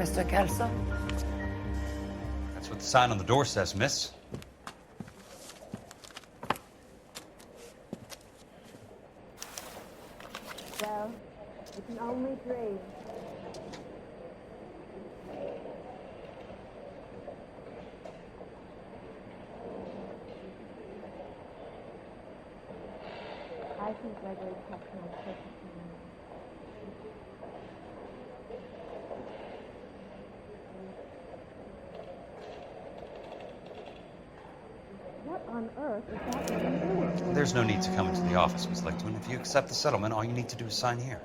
Mr. Kelso? That's what the sign on the door says, miss. Well, we can only dream. I think Gregory's texting is perfect. What on earth is that even doing? There's no need to come into the office, Miss Lichtman. If you accept the settlement, all you need to do is sign here.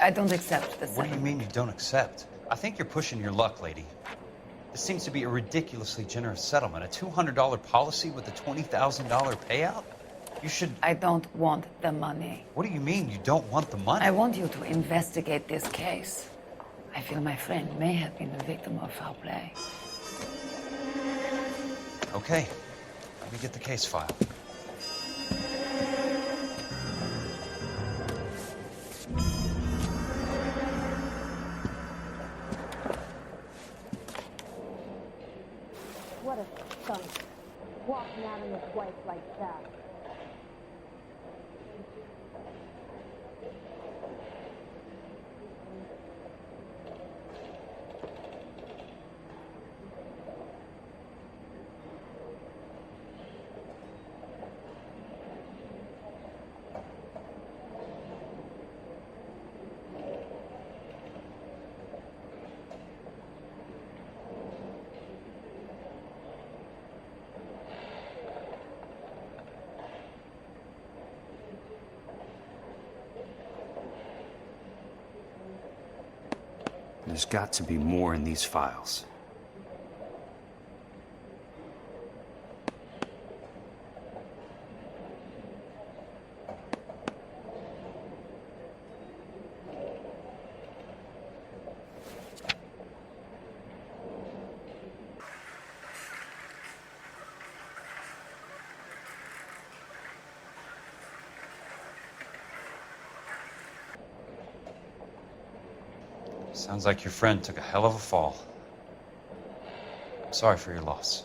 I don't accept the What do you settlement. mean you don't accept? I think you're pushing your luck, lady. This seems to be a ridiculously generous settlement. A $200 policy with a $20,000 payout? You should... I don't want the money. What do you mean you don't want the money? I want you to investigate this case. I feel my friend may have been the victim of foul play. Okay. Let me get the case file. What a skunk. Walking out on his wife like that. There's got to be more in these files. Sounds like your friend took a hell of a fall. I'm sorry for your loss.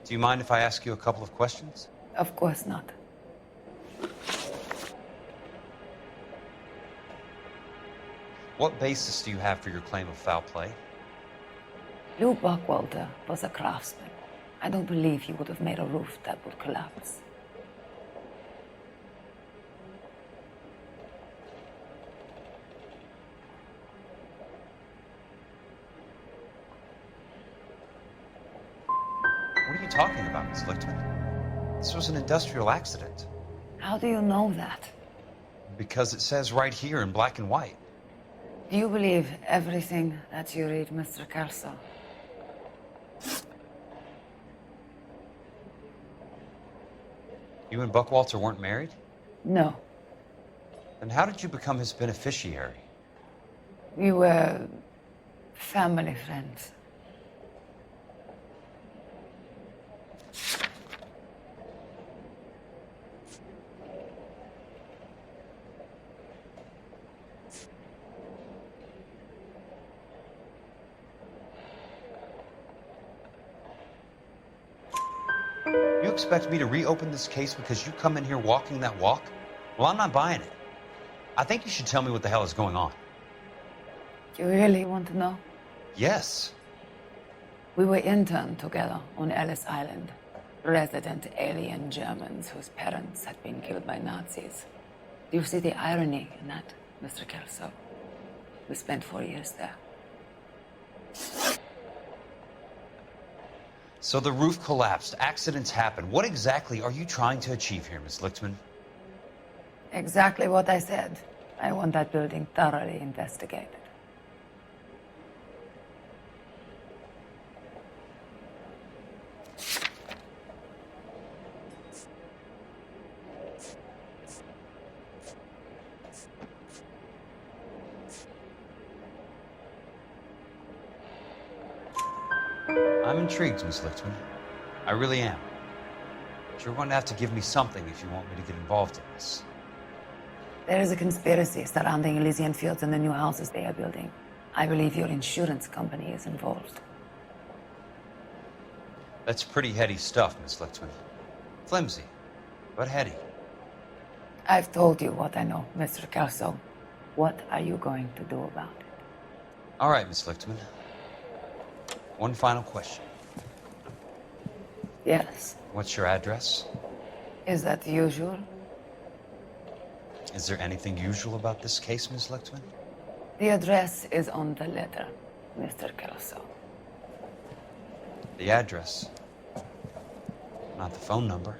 Do you mind if I ask you a couple of questions? Of course not. What basis do you have for your claim of foul play? Lou Buckwalter was a craftsman. I don't believe he would have made a roof that would collapse. What are you talking about, Ms. Lichtman? This was an industrial accident. How do you know that? Because it says right here in black and white. Do you believe everything that you read, Mr. Kelso? You and Buckwalter weren't married? No. Then how did you become his beneficiary? We were family friends. You expect me to reopen this case because you come in here walking that walk? Well, I'm not buying it. I think you should tell me what the hell is going on. You really want to know? Yes. We were interned together on Ellis Island. Resident alien Germans whose parents had been killed by Nazis. Do you see the irony in that, Mr. Kelso? We spent 4 years there. So the roof collapsed, accidents happen. What exactly are you trying to achieve here, Ms. Lichtman? Exactly what I said. I want that building thoroughly investigated. I'm intrigued, Miss Lichtman. I really am. But you're going to have to give me something if you want me to get involved in this. There is a conspiracy surrounding Elysian Fields and the new houses they are building. I believe your insurance company is involved. That's pretty heady stuff, Miss Lichtman. Flimsy, but heady. I've told you what I know, Mr. Kelso. What are you going to do about it? All right, Miss Lichtman. One final question. Yes. What's your address? Is that usual? Is there anything usual about this case, Miss Lichtman? The address is on the letter, Mr. Kelso. The address. Not the phone number.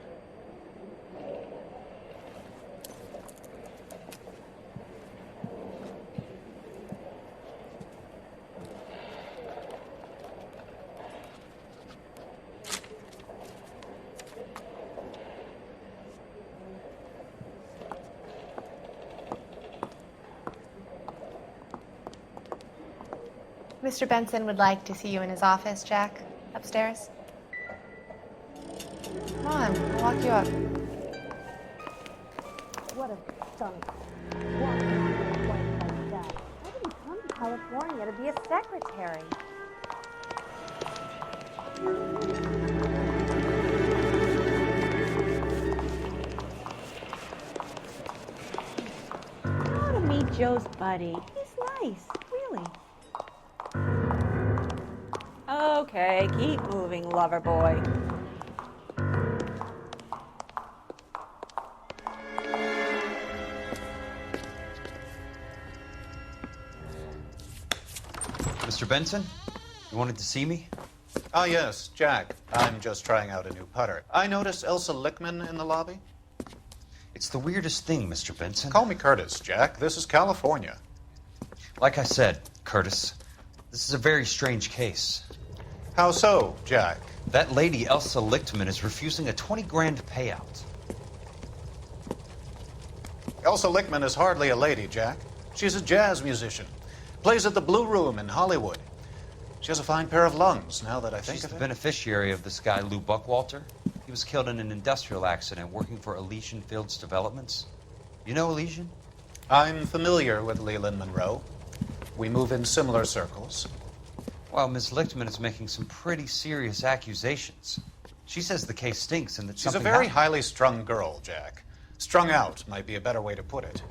Mr. Benson would like to see you in his office, Jack. Upstairs. Come on, I'll walk you up. What a stunk. Walking on a place like that. Why did he come to California to be a secretary? You ought to meet Joe's buddy. He's nice, really. Okay, keep moving, lover boy. Mr. Benson, you wanted to see me? Ah, yes, Jack. I'm just trying out a new putter. I noticed Elsa Lichtman in the lobby. It's the weirdest thing, Mr. Benson. Call me Curtis, Jack. This is California. Like I said, Curtis, this is a very strange case. How so, Jack? That lady, Elsa Lichtman, is refusing a 20 grand payout. Elsa Lichtman is hardly a lady, Jack. She's a jazz musician. Plays at the Blue Room in Hollywood. She has a fine pair of lungs, now that I think She's of the it. beneficiary of this guy, Lou Buckwalter. He was killed in an industrial accident working for Elysian Fields Developments. You know Elysian? I'm familiar with Leland Monroe. We move in similar circles. Well, Miss Lichtman is making some pretty serious accusations. She says the case stinks and that She's a something very happened. highly strung girl, Jack. Strung out might be a better way to put it.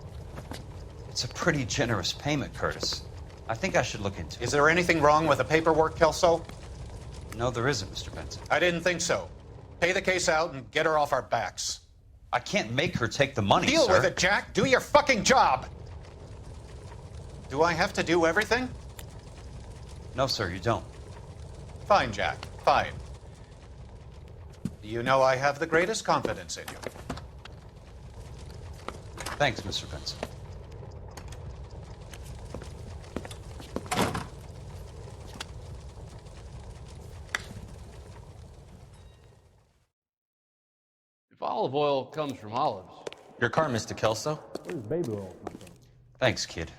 It's a pretty generous payment, Curtis. I think I should look into it. Is there anything wrong with the paperwork, Kelso? No, there isn't, Mr. Benson. I didn't think so. Pay the case out and get her off our backs. I can't make her take the money, Deal sir. with it, Jack. Do your fucking job. Do I have to do everything? No, sir, you don't. Fine, Jack. Fine. You know I have the greatest confidence in you. Thanks, Mr. Benson. If olive oil comes from olives. Your car, Mr. Kelso. Where's baby oil come from? Thanks, kid.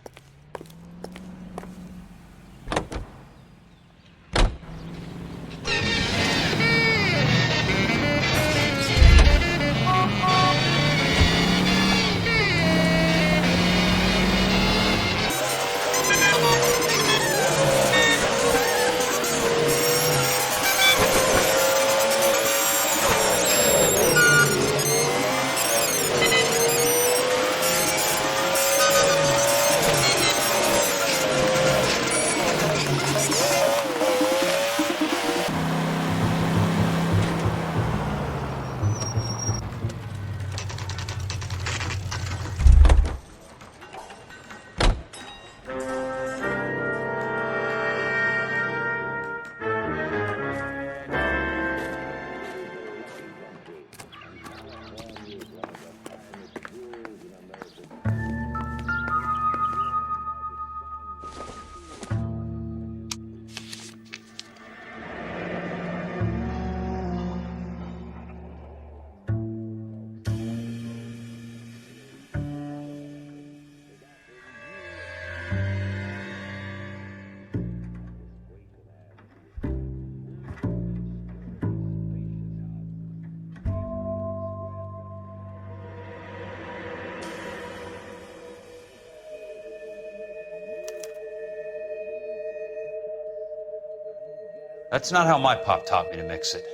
That's not how my pop taught me to mix it.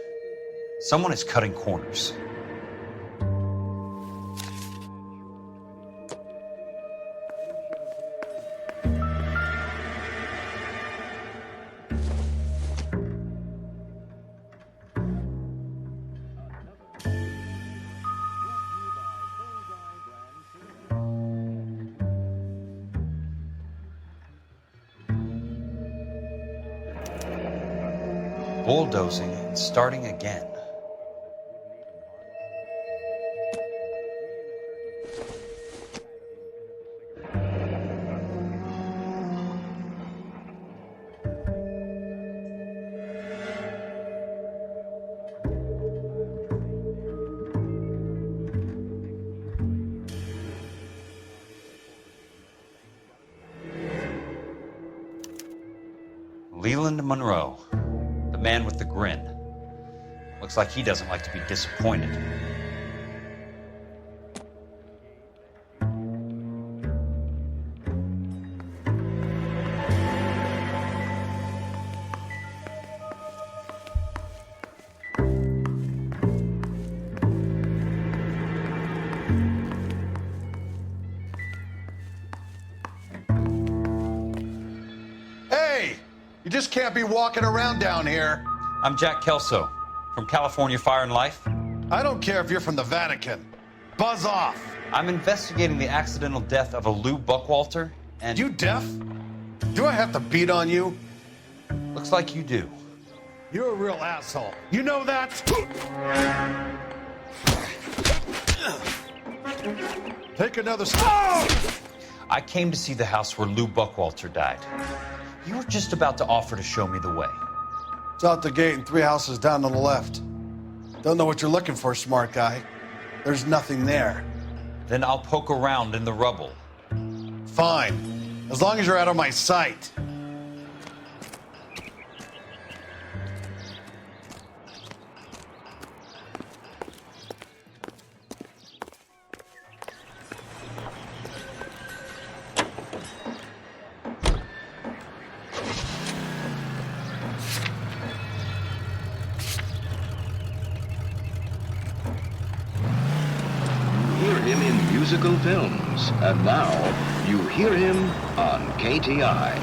Someone is cutting corners. Bulldozing and starting again. Leland Monroe. The man with the grin. Looks like he doesn't like to be disappointed. Hey! You just can't be walking around down here. I'm Jack Kelso, from California Fire and Life. I don't care if you're from the Vatican. Buzz off. I'm investigating the accidental death of a Lou Buckwalter, and... You deaf? Do I have to beat on you? Looks like you do. You're a real asshole. You know that? Take another step. I came to see the house where Lou Buckwalter died. You were just about to offer to show me the way. It's out the gate and 3 houses down on the left. Don't know what you're looking for, smart guy. There's nothing there. Then I'll poke around in the rubble. Fine. As long as you're out of my sight. Him in musical films, and now you hear him on KTI.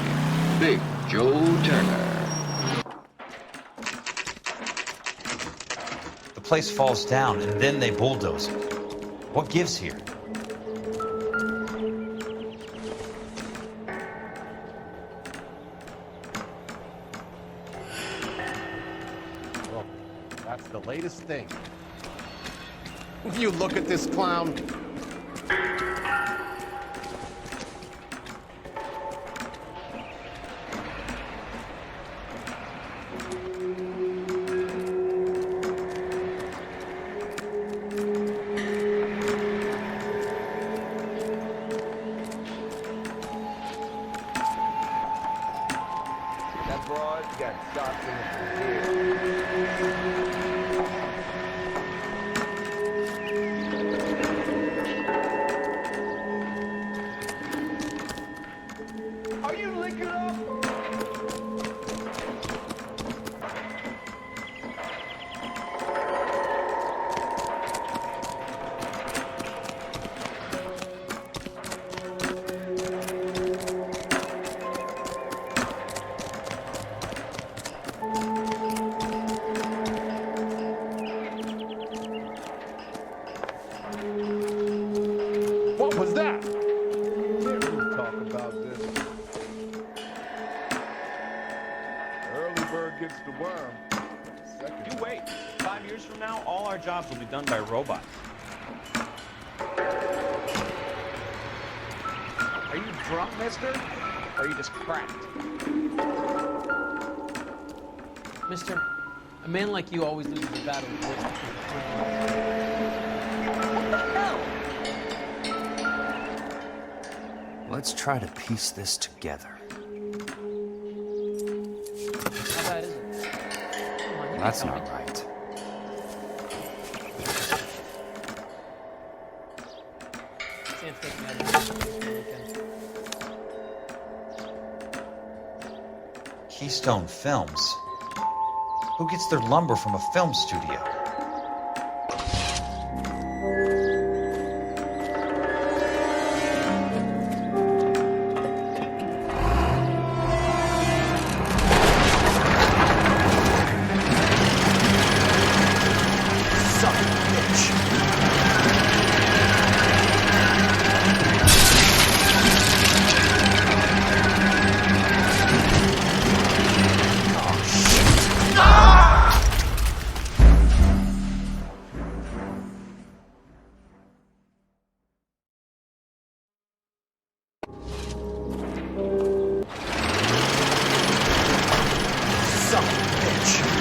Big Joe Turner. The place falls down, and then they bulldoze it. What gives here? Well, that's the latest thing. You look at this clown. That broad got shots in the ear. Are you linking up? What was that? We'll talk about this. Early bird gets the worm. Second. You wait. 5 years from now, all our jobs will be done by robots. Are you drunk, mister? Or are you just cracked? Mister, a man like you always loses the battle. Let's try to piece this together. How bad is it? Come on, you That's can tell not me. right. Sam's taking me out of the weekend. Keystone Films. Who gets their lumber from a film studio? Son of a bitch. Son of a bitch. Son of a bitch.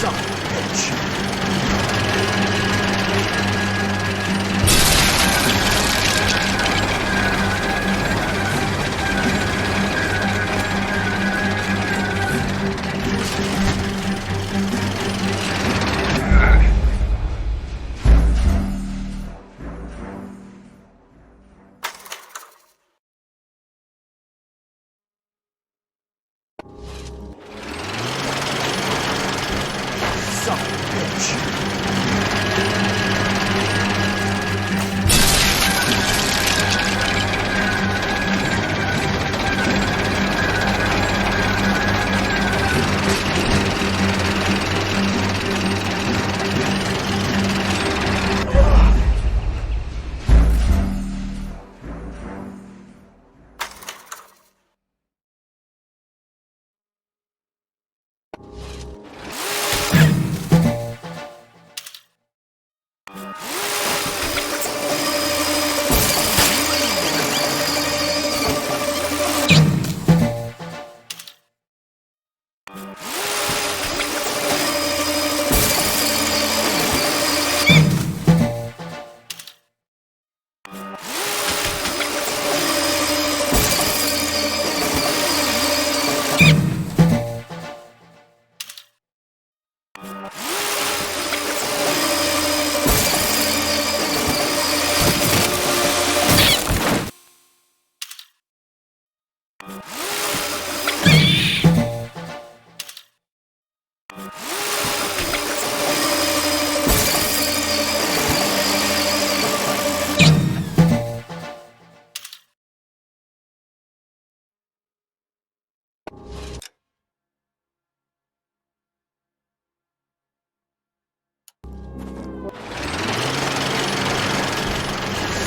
Son of a bitch.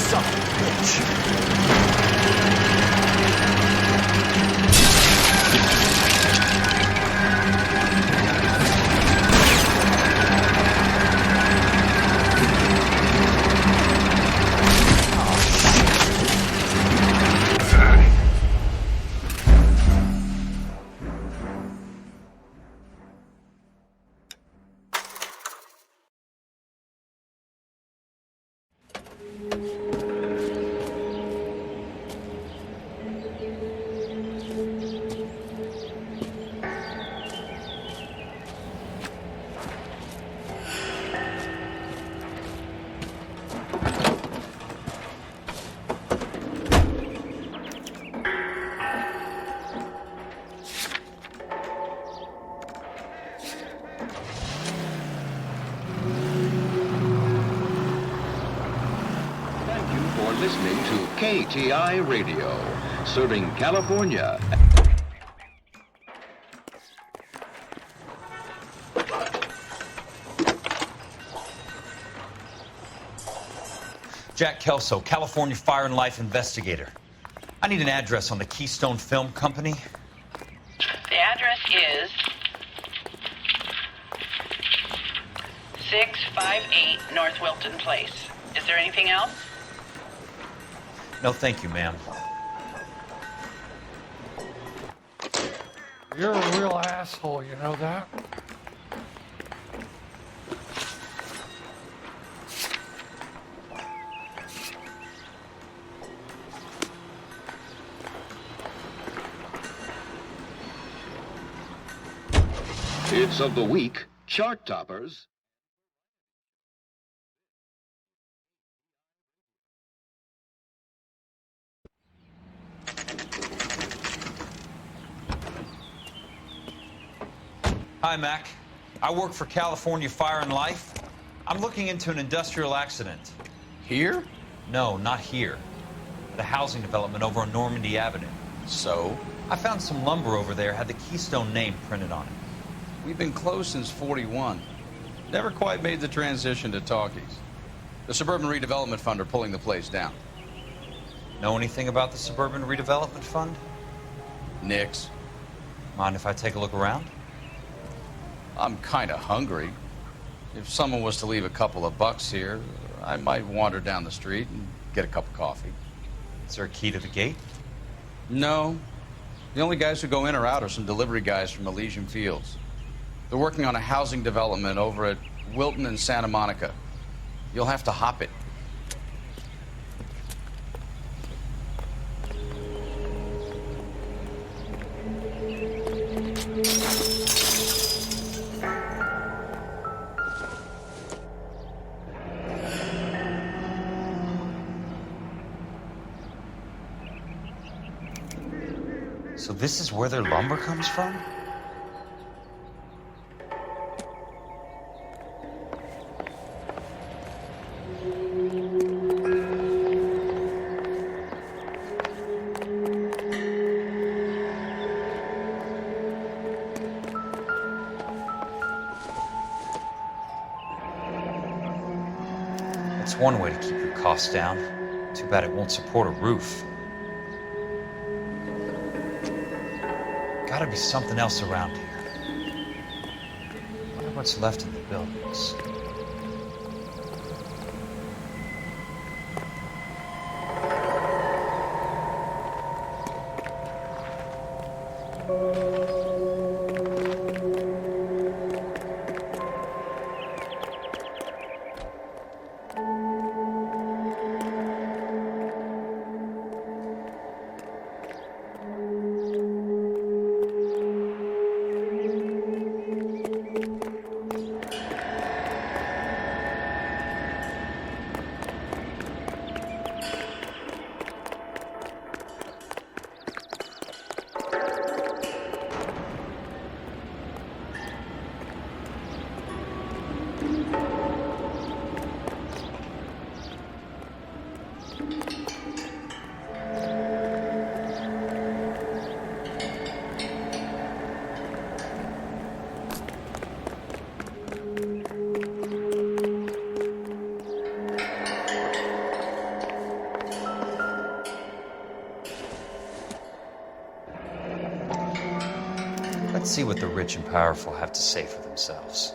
Son of a bitch. Listening to KTI Radio, serving California. Jack Kelso, California Fire and Life investigator. I need an address on the Keystone Film Company. The address is 658 North Wilton Place. Is there anything else? No, thank you, ma'am. You're a real asshole, you know that? Hits of the week, chart toppers. Hi, Mac. I work for California Fire and Life. I'm looking into an industrial accident. Here? No, not here. The housing development over on Normandy Avenue. So? I found some lumber over there, had the Keystone name printed on it. We've been closed since '41. Never quite made the transition to talkies. The Suburban Redevelopment Fund are pulling the place down. Know anything about the Suburban Redevelopment Fund? Nix. Mind if I take a look around? I'm kind of hungry. If someone was to leave a couple of bucks here, I might wander down the street and get a cup of coffee. Is there a key to the gate? No. The only guys who go in or out are some delivery guys from Elysian Fields. They're working on a housing development over at Wilton and Santa Monica. You'll have to hop it. So this is where their lumber comes from? That's one way to keep your costs down. Too bad it won't support a roof. Gotta be something else around here. Wonder what's left in the buildings. Let's see what the rich and powerful have to say for themselves.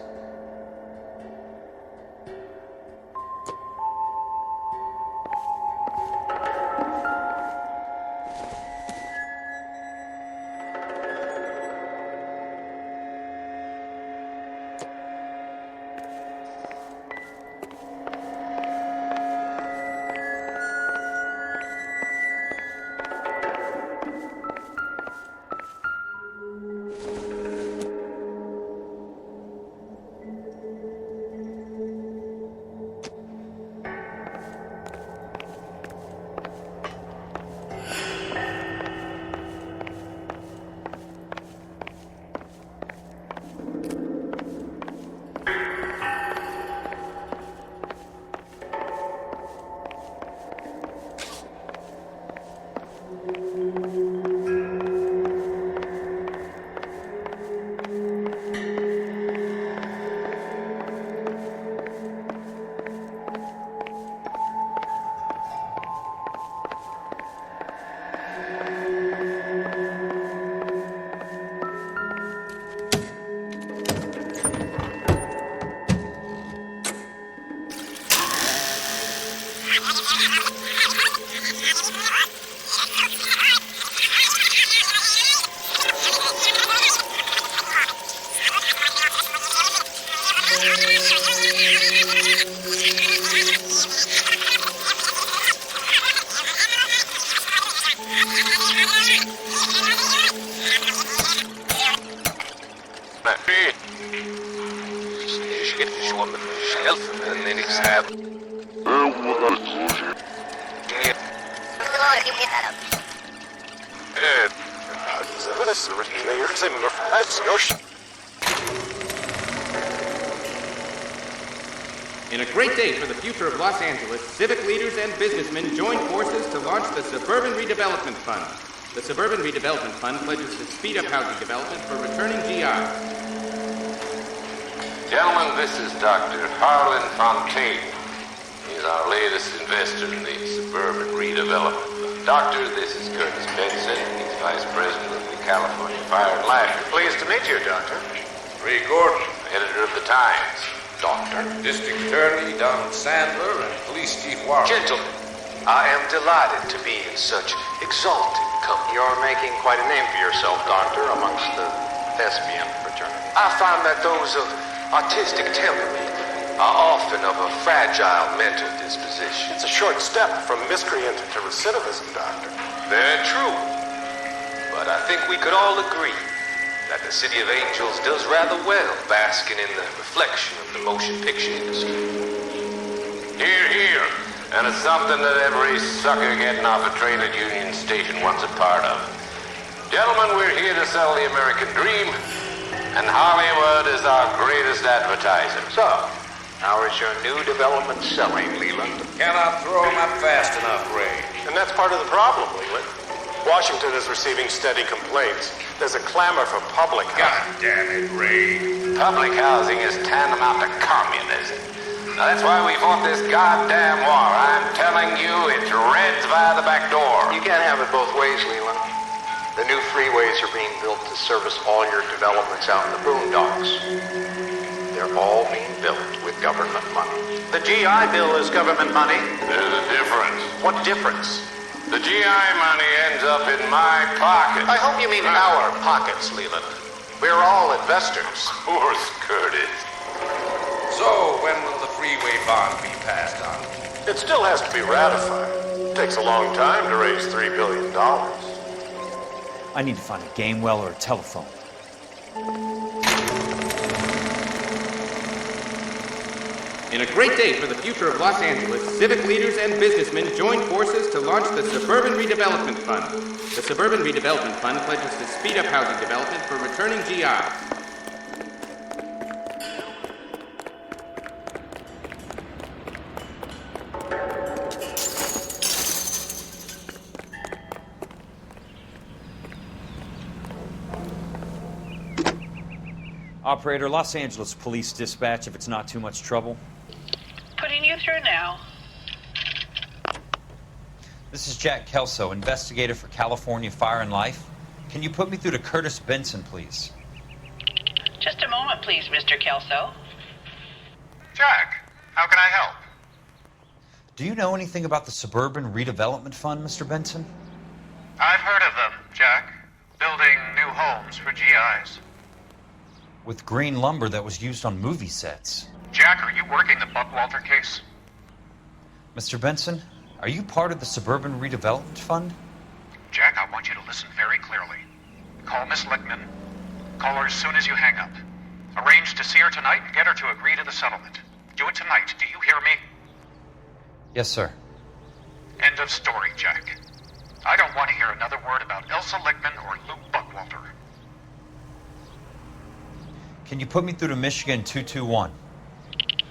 on the shelf, and then he's having. In a great day for the future of Los Angeles, civic leaders and businessmen join forces to launch the Suburban Redevelopment Fund. The Suburban Redevelopment Fund pledges to speed up housing development for returning GIs. Gentlemen, this is Dr. Harlan Fontaine. He's our latest investor in the Suburban Redevelopment Fund. Doctor, this is Curtis Benson. He's Vice President of the California Fire and Life. Pleased to meet you, Doctor. Ray Gordon, editor of the Times. Doctor. District Attorney Don Sandler and Police Chief Warren. Gentlemen, I am delighted to be in such exalted company. You're making quite a name for yourself, Doctor, amongst the thespian fraternity. I find that those of artistic temperament are often of a fragile mental disposition. It's a short step from miscreant to recidivism, Doctor. Very true. But I think we could all agree that the City of Angels does rather well basking in the reflection of the motion picture industry. Hear, hear. And it's something that every sucker getting off a train at Union Station wants a part of. Gentlemen, we're here to sell the American dream, and Hollywood is our greatest advertiser. So, how is your new development selling, Leland? Cannot throw them up fast enough, Ray. And that's part of the problem, Leland. Washington is receiving steady complaints. There's a clamor for public housing. God damn it, Ray. Public housing is tantamount to communism. Now, that's why we fought this goddamn war. I'm telling you, it's Reds via the back door. You can't have it both ways, Leland. The new freeways are being built to service all your developments out in the boondocks. They're all being built with government money. The GI Bill is government money. There's a difference. What difference? The GI money ends up in my pocket. I hope you mean our pockets, Leland. We're all investors. Of course, Curtis. So, when will the freeway bond be passed on? It still has to be ratified. It takes a long time to raise $3 billion. I need to find a game well or a telephone. In a great day for the future of Los Angeles, civic leaders and businessmen join forces to launch the Suburban Redevelopment Fund. The Suburban Redevelopment Fund pledges to speed up housing development for returning GIs. Operator, Los Angeles Police Dispatch, if it's not too much trouble. Putting you through now. This is Jack Kelso, investigator for California Fire and Life. Can you put me through to Curtis Benson, please? Just a moment, please, Mr. Kelso. Jack, how can I help? Do you know anything about the Suburban Redevelopment Fund, Mr. Benson? I've heard of them, Jack. Building new homes for GIs. With green lumber that was used on movie sets. Jack, are you working the Buckwalter case? Mr. Benson, are you part of the Suburban Redevelopment Fund? Jack, I want you to listen very clearly. Call Miss Lickman. Call her as soon as you hang up. Arrange to see her tonight and get her to agree to the settlement. Do it tonight. Do you hear me? Yes, sir. End of story, Jack. I don't want to hear another word about Elsa Lickman or Luke Buckwalter. Can you put me through to Michigan 221?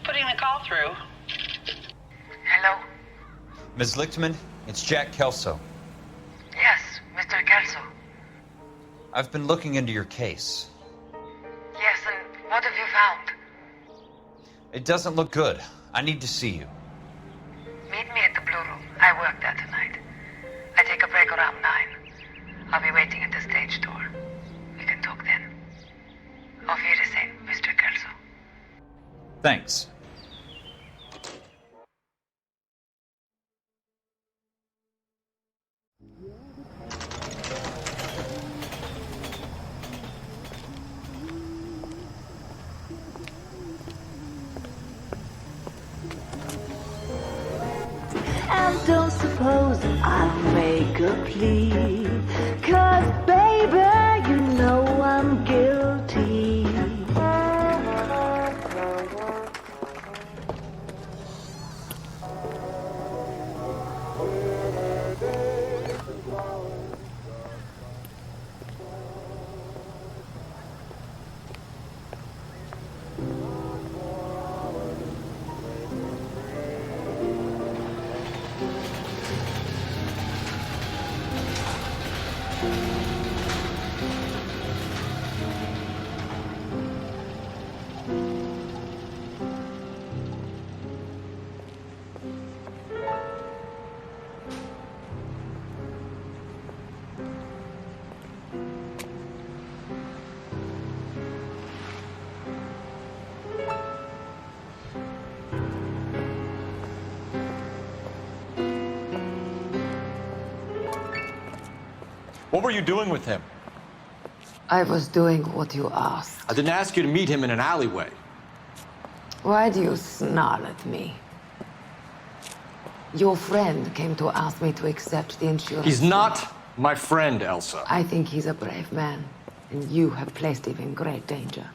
Putting the call through. Hello? Ms. Lichtman, it's Jack Kelso. Yes, Mr. Kelso. I've been looking into your case. Yes, and what have you found? It doesn't look good. I need to see you. Meet me at the Blue Room. I work there tonight. I take a break around 9. I'll be waiting at the stage door. We can talk then. Auf Wiedersehen, Mr. Kelso. Thanks. And don't suppose I'll make a plea, 'cause baby, you know I'm guilty. What were you doing with him? I was doing what you asked. I didn't ask you to meet him in an alleyway. Why do you snarl at me? Your friend came to ask me to accept the insurance. He's not my friend, Elsa. I think he's a brave man, and you have placed him in great danger.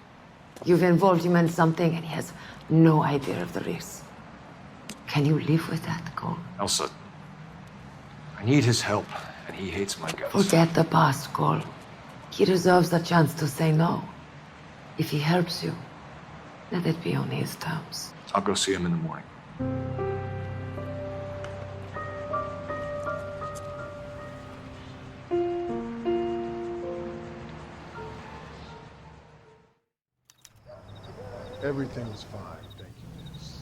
You've involved him in something, and he has no idea of the risk. Can you live with that, Cole? Elsa, I need his help, and he hates my guts. Forget the past, Cole. He deserves a chance to say no. If he helps you, let it be on his terms. I'll go see him in the morning. Everything was fine, thank you, miss.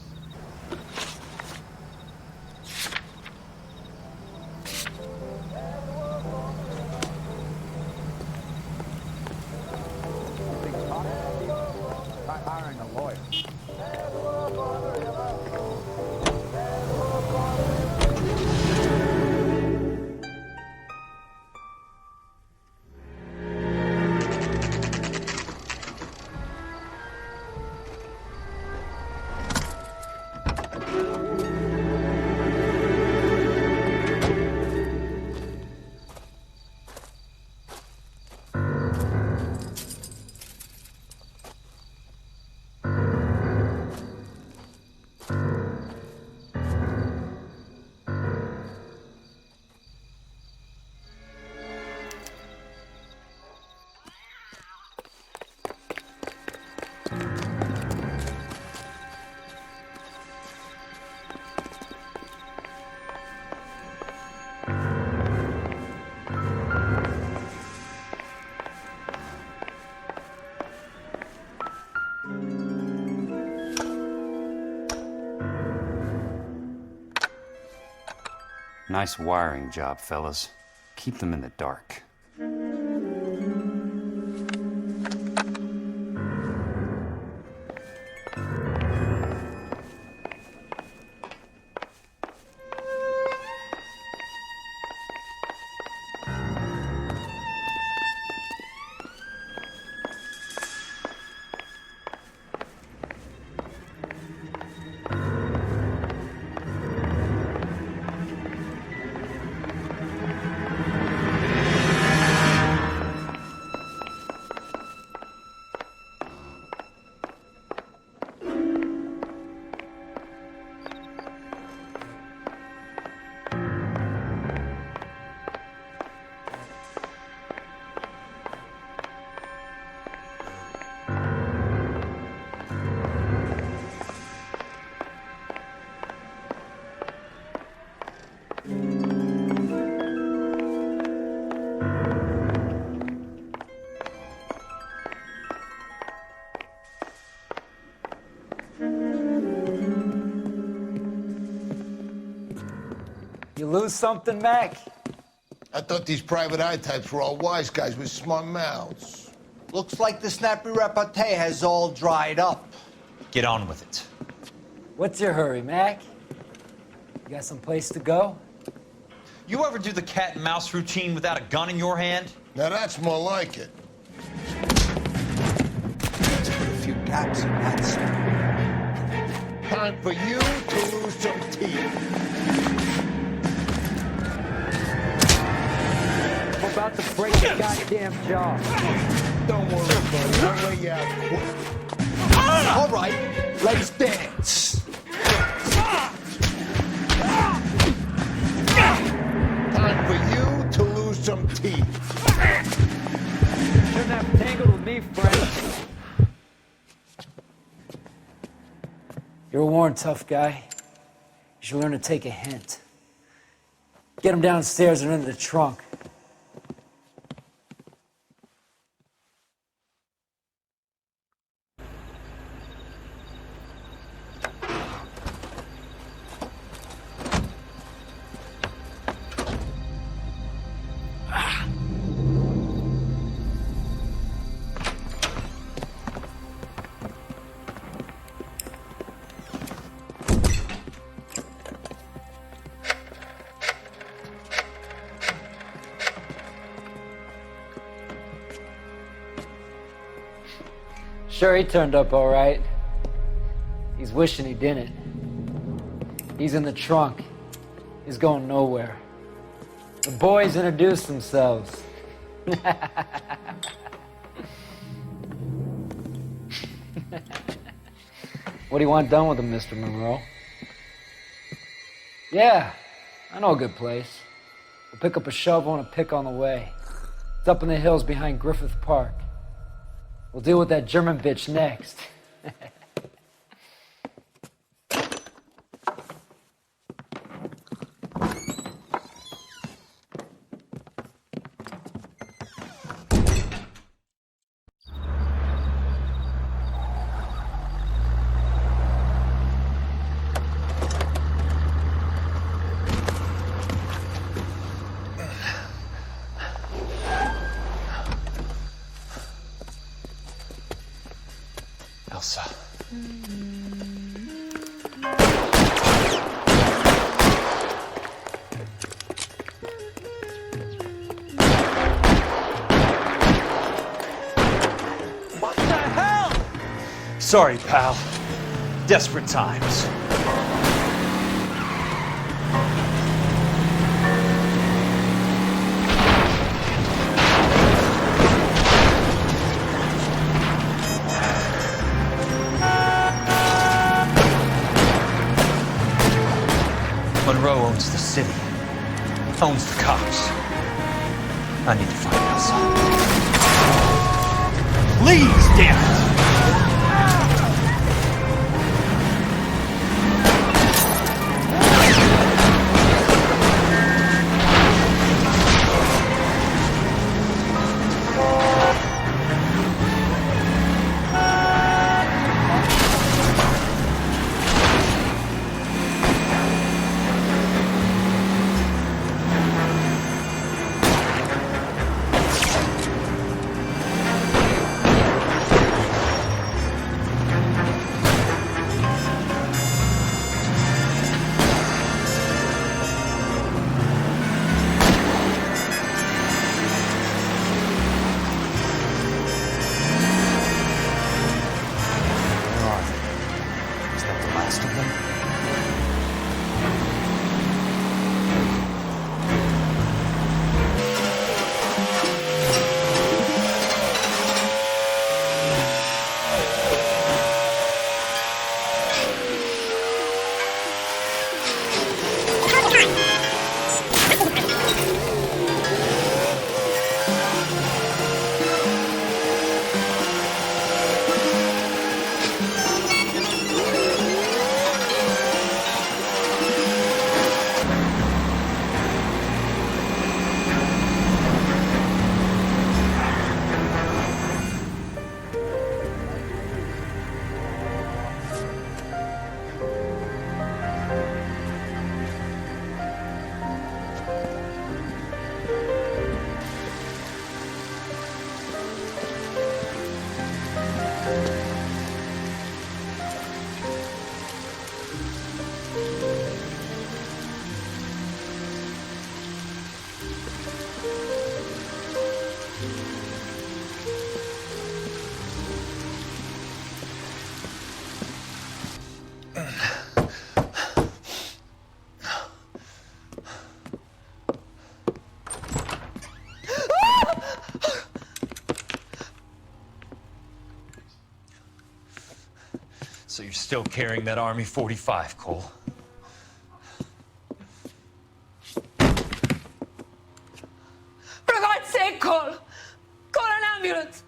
Try hiring a lawyer. Nice wiring job, fellas. Keep them in the dark. You lose something, Mac? I thought these private eye types were all wise guys with smart mouths. Looks like the snappy repartee has all dried up. Get on with it. What's your hurry, Mac? You got some place to go? You ever do the cat and mouse routine without a gun in your hand? Now that's more like it. Let's put a few gaps in that story. Time for you to lose some teeth. I'm about to break your goddamn jaw. Don't worry, buddy. I'll lay you out quick. All right, let's dance. Time for you to lose some teeth. Shouldn't have tangled with me, friend. You're a worn, tough guy. You should learn to take a hint. Get him downstairs and into the trunk. sure he turned up all right. He's wishing he didn't. He's in the trunk. He's going nowhere. The boys introduced themselves. What do you want done with him, Mr. Monroe? Yeah, I know a good place. We'll pick up a shovel and a pick on the way. It's up in the hills behind Griffith Park. We'll deal with that German bitch next. Elsa. What the hell? Sorry, pal. Desperate times. Monroe owns the city, owns the cops. I need to find Elsa. Please, damn it! So you're still carrying that Army 45, Cole? For God's sake, Cole! Call an ambulance!